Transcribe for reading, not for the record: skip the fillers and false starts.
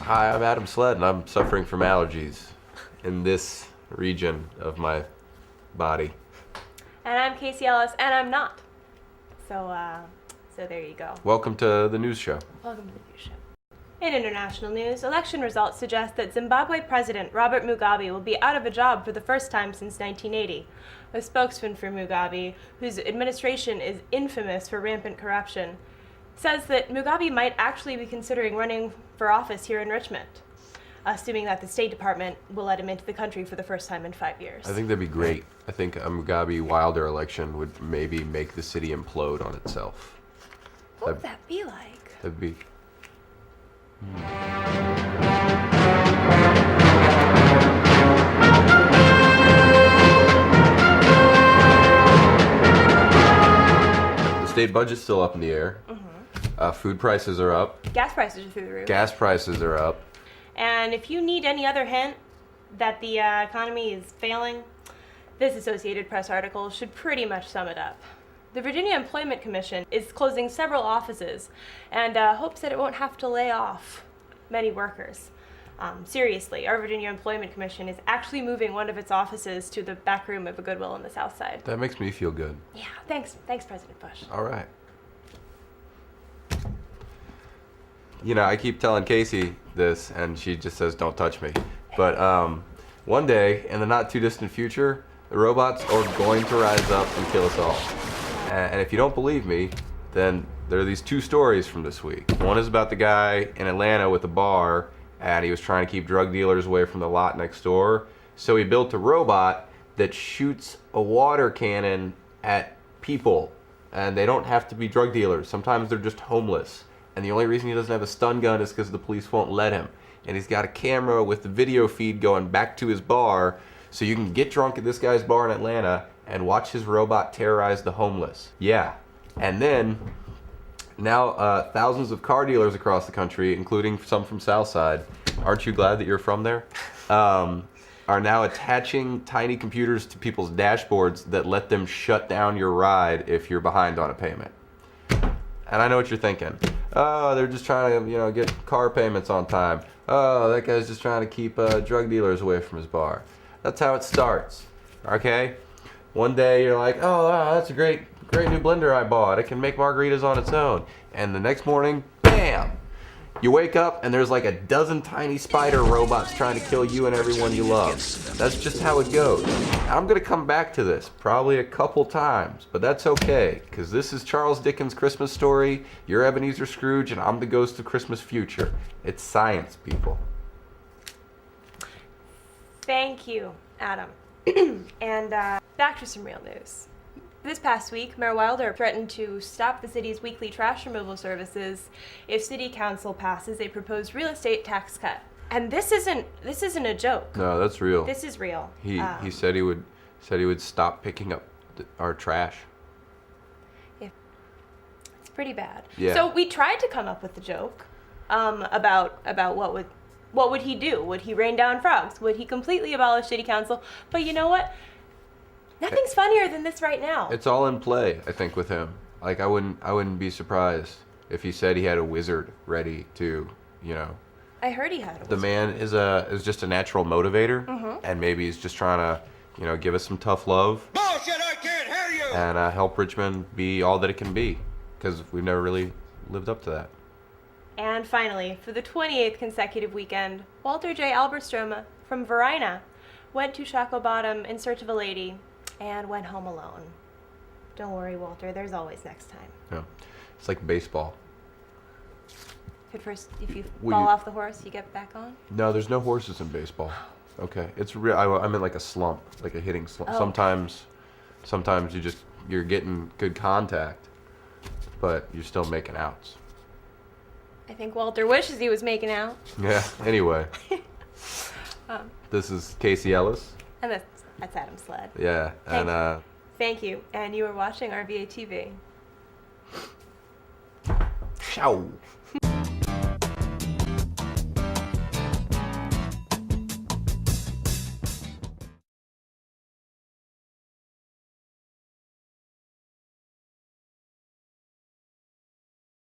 Hi, I'm Adam Sled, and I'm suffering from allergies in this region of my body. And I'm Casey Ellis, and I'm not. So there you go. Welcome to the news show. Welcome to the news show. In international news, election results suggest that Zimbabwe President Robert Mugabe will be out of a job for the first time since 1980. A spokesman for Mugabe, whose administration is infamous for rampant corruption, says that Mugabe might actually be considering running for office here in Richmond, assuming that the State Department will let him into the country for the first time in 5 years. I think that'd be great. I think a Mugabe-Wilder election would maybe make the city implode on itself. What would that be like? That'd be... The state budget's still up in the air. Food prices are up. Gas prices are through the roof. Gas prices are up. And if you need any other hint that the economy is failing, this Associated Press article should pretty much sum it up. The Virginia Employment Commission is closing several offices and hopes that it won't have to lay off many workers. Seriously, our Virginia Employment Commission is actually moving one of its offices to the back room of a Goodwill in the South Side. That makes me feel good. Yeah, thanks President Bush. All right. You know, I keep telling Casey this, and she just says, don't touch me. But one day, in the not too distant future, the robots are going to rise up and kill us all. And if you don't believe me, then there are these two stories from this week. One is about the guy in Atlanta with a bar, and he was trying to keep drug dealers away from the lot next door. So he built a robot that shoots a water cannon at people, and they don't have to be drug dealers. Sometimes they're just homeless. And the only reason he doesn't have a stun gun is because the police won't let him. And he's got a camera with the video feed going back to his bar, so you can get drunk at this guy's bar in Atlanta and watch his robot terrorize the homeless. Yeah. And then, now thousands of car dealers across the country, including some from Southside, aren't you glad that you're from there? Are now attaching tiny computers to people's dashboards that let them shut down your ride if you're behind on a payment. And I know what you're thinking. Oh, they're just trying to, get car payments on time. Oh, that guy's just trying to keep drug dealers away from his bar. That's how it starts, okay? One day you're like, oh, wow, that's a great new blender I bought. It can make margaritas on its own. And the next morning, bam! You wake up and there's like a dozen tiny spider robots trying to kill you and everyone you love. That's just how it goes. I'm gonna come back to this probably a couple times, but that's okay, because this is Charles Dickens' Christmas story, you're Ebenezer Scrooge, and I'm the ghost of Christmas future. It's science, people. Thank you, Adam. And back to some real news. This past week, Mayor Wilder threatened to stop the city's weekly trash removal services if City Council passes a proposed real estate tax cut. And this isn't a joke. No, that's real. This is real. He said he would stop picking up our trash. It's pretty bad. Yeah. So we tried to come up with a joke about what would he do? Would he rain down frogs? Would he completely abolish City Council? But you know what? Nothing's funnier than this right now. It's all in play, I think, with him. Like, I wouldn't be surprised if he said he had a wizard ready to, I heard he had a wizard. The man is just a natural motivator, and maybe he's just trying to, give us some tough love. Bullshit, I can't hear you! And help Richmond be all that it can be, because we've never really lived up to that. And finally, for the 28th consecutive weekend, Walter J. Alberstrom from Verina went to Shackley Bottom in search of a lady and went home alone. Don't worry, Walter, there's always next time. Yeah. It's like baseball. If you Well, fall off the horse, you get back on? No, there's no horses in baseball. Okay, it's real. I'm in like a slump, like a hitting slump. Oh. Sometimes you're getting good contact, but you're still making outs. I think Walter wishes he was making out. Yeah. Anyway, this is Casey Ellis. And that's Adam Sled. Yeah, and Thank you. And you were watching RVA TV. ciao.